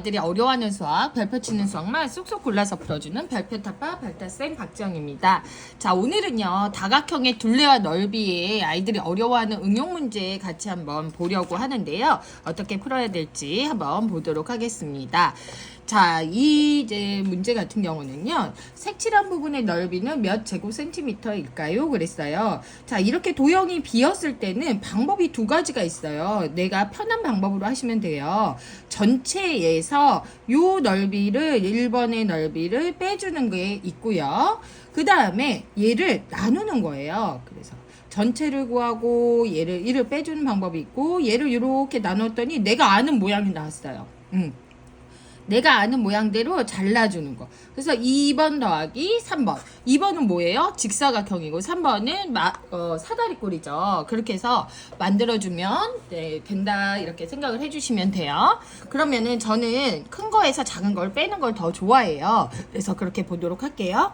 아이들이 어려워하는 수학, 별표 치는 수학만 쏙쏙 골라서 풀어주는 별표타파 별타쌤 박지영입니다. 자, 오늘은요, 다각형의 둘레와 넓이에 아이들이 어려워하는 응용 문제 같이 한번 보려고 하는데요. 어떻게 풀어야 될지 한번 보도록 하겠습니다. 자, 이 이제 문제 같은 경우는요, 색칠한 부분의 넓이는 몇 제곱센티미터일까요? 그랬어요. 자, 이렇게 도형이 비었을 때는 방법이 두 가지가 있어요. 내가 편한 방법으로 하시면 돼요. 전체에서 요 넓이를 1번의 넓이를 빼주는 게 있고요. 그 다음에 얘를 나누는 거예요. 그래서 전체를 구하고 얘를 1을 빼주는 방법이 있고, 얘를 이렇게 나눴더니 내가 아는 모양이 나왔어요. 내가 아는 모양대로 잘라주는 거. 그래서 2번 더하기 3번. 2번은 뭐예요? 직사각형이고 3번은 사다리꼴이죠. 그렇게 해서 만들어주면 된다 이렇게 생각을 해주시면 돼요. 그러면은 저는 큰 거에서 작은 걸 빼는 걸 더 좋아해요. 그래서 그렇게 보도록 할게요.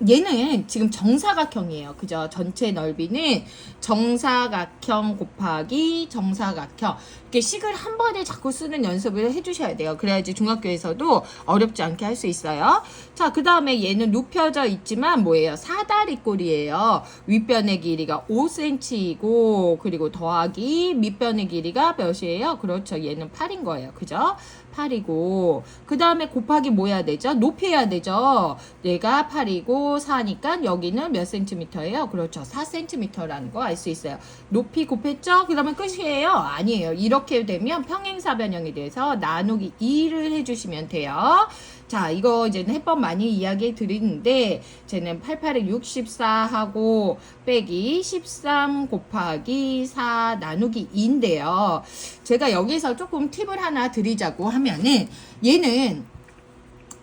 얘는 지금 정사각형이에요. 그죠? 전체 넓이는 정사각형 곱하기 정사각형. 이렇게 식을 한 번에 자꾸 쓰는 연습을 해주셔야 돼요. 그래야지 중학교에서도 어렵지 않게 할 수 있어요. 자, 그 다음에 얘는 눕혀져 있지만 뭐예요? 사다리꼴이에요. 윗변의 길이가 5cm이고, 그리고 더하기 밑변의 길이가 몇이에요? 그렇죠. 얘는 8인 거예요. 그죠? 8이고, 그 다음에 곱하기 뭐 해야 되죠? 높이 해야 되죠? 얘가 8이고 4니까 여기는 몇 센티미터예요? 그렇죠. 4cm라는 거 알 수 있어요. 높이 곱했죠? 그러면 끝이에요? 아니에요. 이렇게 되면 평행사변형이 돼서 나누기 2를 해주시면 돼요. 자, 이거 이제는 해법 많이 이야기 드리는데, 쟤는 88에 64하고 빼기 13 곱하기 4 나누기 2인데요. 제가 여기서 조금 팁을 하나 드리자고 하면은, 얘는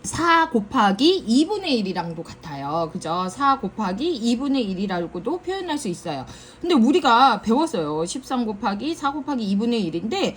4 곱하기 2분의 1이랑도 같아요. 그죠? 4 곱하기 2분의 1이라고도 표현할 수 있어요. 근데 우리가 배웠어요. 13 곱하기 4 곱하기 2분의 1인데,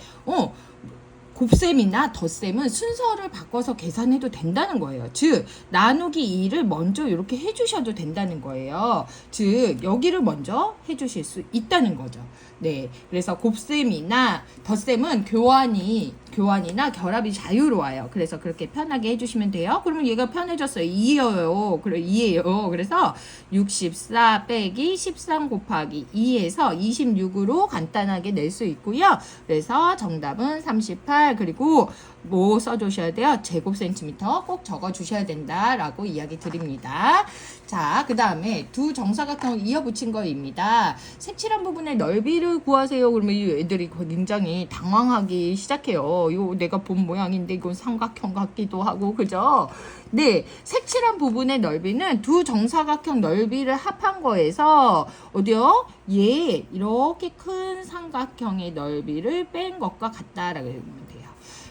곱셈이나 덧셈은 순서를 바꿔서 계산해도 된다는 거예요. 즉, 나누기 2를 먼저 이렇게 해주셔도 된다는 거예요. 즉, 여기를 먼저 해주실 수 있다는 거죠. 네. 그래서 곱셈이나 덧셈은 교환이나 결합이 자유로워요. 그래서 그렇게 편하게 해주시면 돼요. 그러면 얘가 편해졌어요. 2예요. 그래, 2예요. 그래서 64 빼기 13 곱하기 2에서 26으로 간단하게 낼 수 있고요. 그래서 정답은 38. 그리고 뭐 써주셔야 돼요? 제곱센티미터 꼭 적어주셔야 된다라고 이야기 드립니다. 자, 그 다음에 두 정사각형을 이어붙인 거입니다. 색칠한 부분의 넓이를 구하세요. 그러면 이 애들이 굉장히 당황하기 시작해요. 이거 내가 본 모양인데 이건 삼각형 같기도 하고, 그죠? 네, 색칠한 부분의 넓이는 두 정사각형 넓이를 합한 거에서 어디요? 얘 이렇게 큰 삼각형의 넓이를 뺀 것과 같다라고 보면 돼요.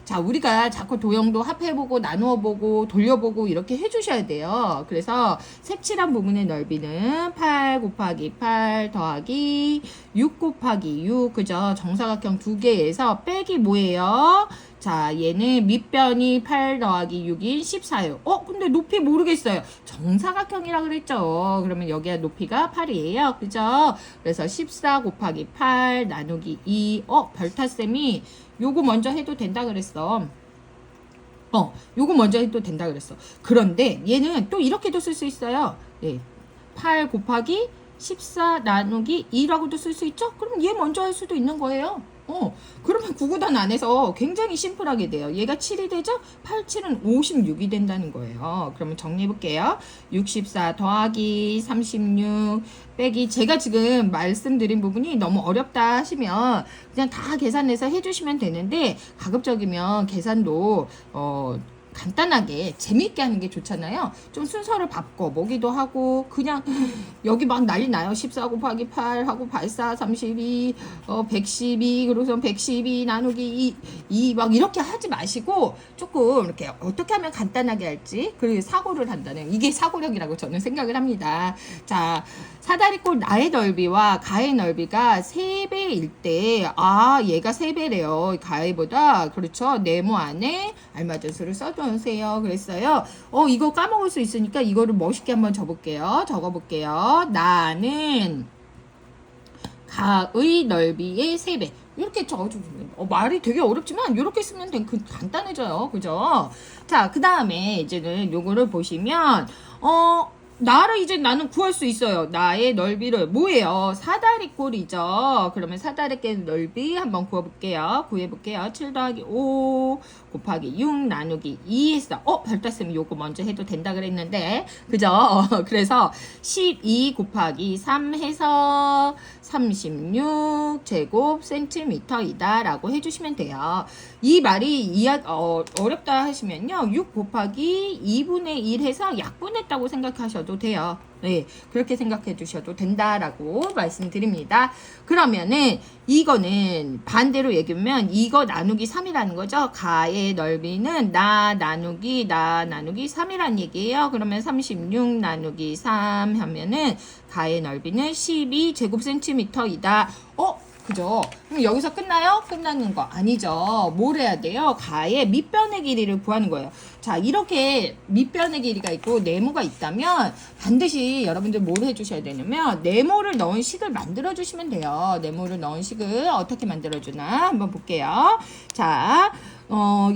자, 우리가 자꾸 도형도 합해보고 나누어보고 돌려보고 이렇게 해주셔야 돼요. 그래서 색칠한 부분의 넓이는 8 곱하기 8 더하기 6 곱하기 6. 그죠? 정사각형 두 개에서 빼기 뭐예요? 자, 얘는 밑변이 8 더하기 6인 14예요. 근데 높이 모르겠어요. 정사각형이라 그랬죠. 그러면 여기가 높이가 8이에요. 그죠? 그래서 14 곱하기 8 나누기 2. 별타쌤이 요거 먼저 해도 된다 그랬어. 요거 먼저 해도 된다 그랬어. 그런데 얘는 또 이렇게도 쓸 수 있어요. 네. 8 곱하기 14 나누기 2라고도 쓸 수 있죠? 그럼 얘 먼저 할 수도 있는 거예요. 그러면 구구단 안에서 굉장히 심플하게 돼요. 얘가 7이 되죠? 8, 7은 56이 된다는 거예요. 그러면 정리해 볼게요. 64 더하기 36 빼기, 제가 지금 말씀드린 부분이 너무 어렵다 하시면 그냥 다 계산해서 해주시면 되는데, 가급적이면 계산도 간단하게 재미있게 하는 게 좋잖아요. 좀 순서를 바꿔보기도 하고, 그냥 여기 막 난리 나요. 14 곱하기 8 하고 84 32 112 그래서 112 나누기 2 막 이렇게 하지 마시고, 조금 이렇게 어떻게 하면 간단하게 할지, 그리고 사고를 한다는, 이게 사고력이라고 저는 생각을 합니다. 자, 사다리꼴 나의 넓이와 가의 넓이가 3배일 때, 얘가 3배래요. 가의보다. 그렇죠. 네모 안에 알맞은 수를 써주세요. 그랬어요. 이거 까먹을 수 있으니까 이거를 멋있게 한번 적어볼게요. 나는 가의 넓이의 3배. 이렇게 적어주면 말이 되게 어렵지만 이렇게 쓰면 간단해져요. 그죠? 자, 그 다음에 이제는 요거를 보시면 나를 이제 나는 구할 수 있어요. 나의 넓이를 뭐예요? 사다리꼴이죠. 그러면 사다리꼴 넓이 한번 구해볼게요. 7 더하기 5 곱하기 6 나누기 2 했어. 별따쌤이 요거 먼저 해도 된다 그랬는데 그죠? 그래서 12 곱하기 3 해서 36 제곱 센티미터이다 라고 해주시면 돼요. 이 말이 어렵다 하시면요 6 곱하기 2분의 1 해서 약분했다고 생각하셔도 돼요. 네, 그렇게 생각해 주셔도 된다라고 말씀드립니다. 그러면은 이거는 반대로 얘기하면 이거 나누기 3이라는 거죠. 가의 넓이는 나 나누기 3이라는 얘기예요. 그러면 36 나누기 3 하면은 가의 넓이는 12 제곱센티미터이다. 그죠? 그럼 여기서 끝나요? 끝나는 거 아니죠. 뭘 해야 돼요? 가의 밑변의 길이를 구하는 거예요. 자, 이렇게 밑변의 길이가 있고 네모가 있다면 반드시 여러분들 뭘 해주셔야 되냐면 네모를 넣은 식을 만들어 주시면 돼요. 네모를 넣은 식을 어떻게 만들어 주나 한번 볼게요. 자,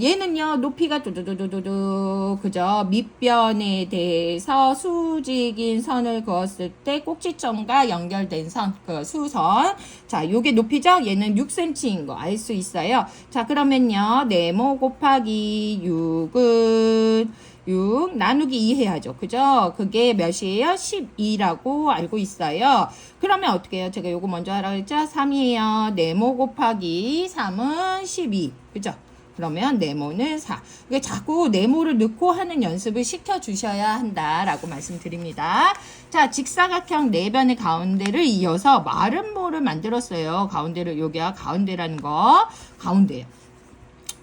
얘는요 높이가 두두두두두 그죠? 밑변에 대해서 수직인 선을 그었을 때 꼭지점과 연결된 선, 그 수선. 자, 요게 높이죠? 얘는 6cm인 거 알 수 있어요. 자, 그러면요 네모 곱하기 6은 6 나누기 2 해야죠. 그죠? 그게 몇이에요? 12라고 알고 있어요. 그러면 어떻게 해요? 제가 요거 먼저 하라고 했죠? 3이에요. 네모 곱하기 3은 12. 그죠? 그러면 네모는 4. 이게 자꾸 네모를 넣고 하는 연습을 시켜주셔야 한다라고 말씀드립니다. 자, 직사각형 네 변의 가운데를 이어서 마름모를 만들었어요. 가운데를, 여기가 가운데라는 거. 가운데요.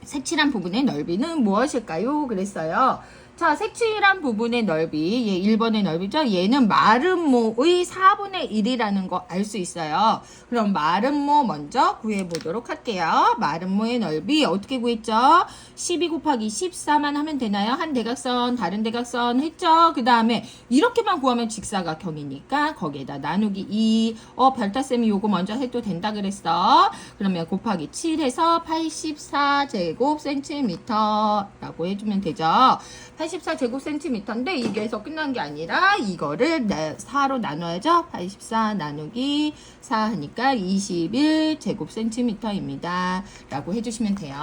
색칠한 부분의 넓이는 무엇일까요? 그랬어요. 자, 색칠한 부분의 넓이, 얘 1번의 넓이죠? 얘는 마름모의 4분의 1이라는 거 알 수 있어요. 그럼 마름모 먼저 구해보도록 할게요. 마름모의 넓이 어떻게 구했죠? 12 곱하기 14만 하면 되나요? 한 대각선, 다른 대각선 했죠? 그 다음에 이렇게만 구하면 직사각형이니까 거기에다 나누기 2. 별따쌤이 요거 먼저 해도 된다 그랬어. 그러면 곱하기 7해서 84제곱센티미터라고 해주면 되죠. 84제곱센티미터인데 이게서 끝난 게 아니라 이거를 4로 나눠야죠. 84 나누기 4 하니까 21제곱센티미터입니다. 라고 해주시면 돼요.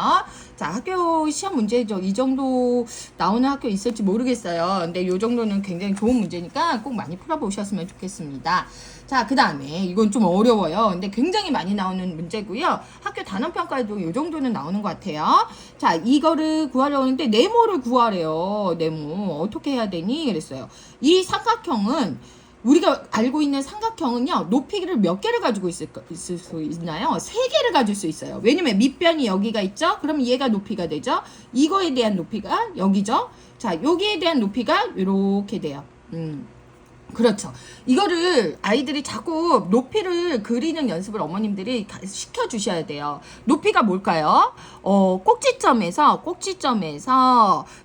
자, 학교 시험 문제죠. 이 정도 나오는 학교 있을지 모르겠어요. 근데 이 정도는 굉장히 좋은 문제니까 꼭 많이 풀어보셨으면 좋겠습니다. 자, 그 다음에 이건 좀 어려워요. 근데 굉장히 많이 나오는 문제고요. 학교 단원평가에도 이 정도는 나오는 것 같아요. 자, 이거를 구하려고 하는데 네모를 구하래요. 네모. 어떻게 해야 되니? 그랬어요. 이 삼각형은 우리가 알고 있는 삼각형은요 높이를 몇 개를 가지고 있을 수 있나요? 3개를 가질 수 있어요. 왜냐면 밑변이 여기가 있죠? 그럼 얘가 높이가 되죠? 이거에 대한 높이가 여기죠? 자, 여기에 대한 높이가 이렇게 돼요. 그렇죠. 이거를 아이들이 자꾸 높이를 그리는 연습을 어머님들이 시켜주셔야 돼요. 높이가 뭘까요? 꼭지점에서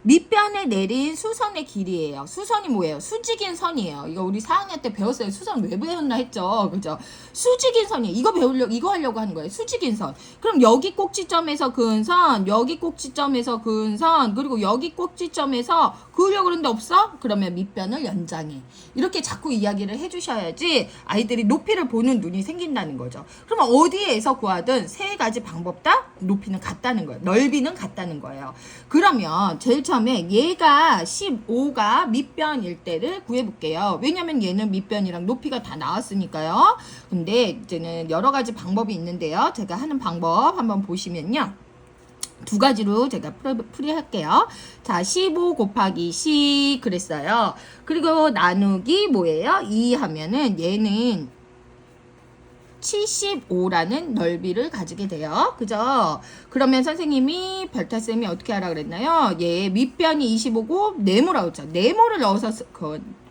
밑변에 내린 수선의 길이에요. 수선이 뭐예요? 수직인 선이에요. 이거 우리 4학년 때 배웠어요. 수선 왜 배웠나 했죠. 그죠? 수직인 선이에요. 이거 하려고 하는 거예요. 수직인 선. 그럼 여기 꼭지점에서 그은 선, 여기 꼭지점에서 그은 선, 그리고 여기 꼭지점에서 그으려고 그러는데 없어? 그러면 밑변을 연장해. 이렇게 자꾸 이야기를 해주셔야지 아이들이 높이를 보는 눈이 생긴다는 거죠. 그러면 어디에서 구하든 3가지 방법 다 높이는 같다는 거예요. 넓이는 같다는 거예요. 그러면 제일 처음에 얘가 15가 밑변일 때를 구해볼게요. 왜냐면 얘는 밑변이랑 높이가 다 나왔으니까요. 근데 이제는 여러 가지 방법이 있는데요. 제가 하는 방법 한번 보시면요. 2가지로 제가 풀이할게요. 자, 15 곱하기 10 그랬어요. 그리고 나누기 뭐예요? 2 하면은 얘는 75라는 넓이를 가지게 돼요. 그죠? 그러면 선생님이 별타쌤이 어떻게 하라 그랬나요? 얘 밑변이 25고 네모라고 했죠. 네모를 넣어서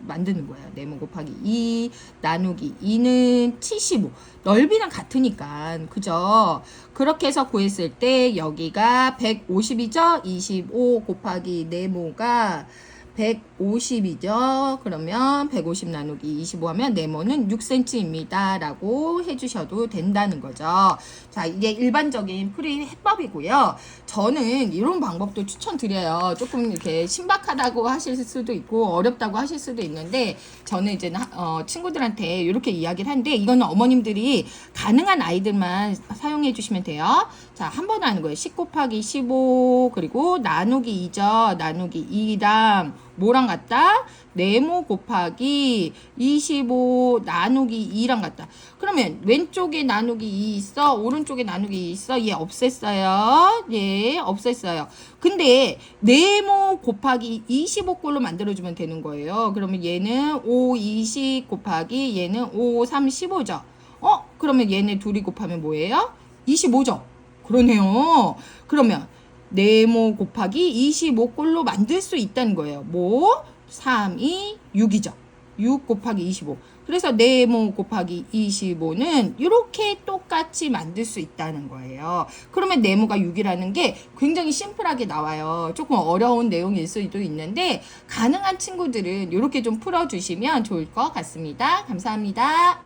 만드는 거예요. 네모 곱하기 2 나누기 2는 75. 넓이는 같으니까. 그죠? 그렇게 해서 구했을 때 여기가 150이죠? 25 곱하기 네모가 100 50이죠. 그러면 150 나누기 25 하면 네모는 6cm입니다. 라고 해주셔도 된다는 거죠. 자, 이게 일반적인 풀이 해법이고요. 저는 이런 방법도 추천드려요. 조금 이렇게 신박하다고 하실 수도 있고 어렵다고 하실 수도 있는데 저는 이제 친구들한테 이렇게 이야기를 하는데 이거는 어머님들이 가능한 아이들만 사용해 주시면 돼요. 자, 한 번 하는 거예요. 10 곱하기 15 그리고 나누기 2죠. 나누기 2랑 뭐랑 같다? 네모 곱하기 25 나누기 2랑 같다. 그러면 왼쪽에 나누기 2 있어? 오른쪽에 나누기 2 있어? 얘 없앴어요. 예, 없앴어요. 근데 네모 곱하기 25꼴로 만들어주면 되는 거예요. 그러면 얘는 5, 20 곱하기 얘는 5, 3, 15죠. 그러면 얘네 둘이 곱하면 뭐예요? 25죠. 그러네요. 그러면 네모 곱하기 25꼴로 만들 수 있다는 거예요. 뭐? 3, 2, 6이죠. 6 곱하기 25. 그래서 네모 곱하기 25는 이렇게 똑같이 만들 수 있다는 거예요. 그러면 네모가 6이라는 게 굉장히 심플하게 나와요. 조금 어려운 내용일 수도 있는데 가능한 친구들은 이렇게 좀 풀어주시면 좋을 것 같습니다. 감사합니다.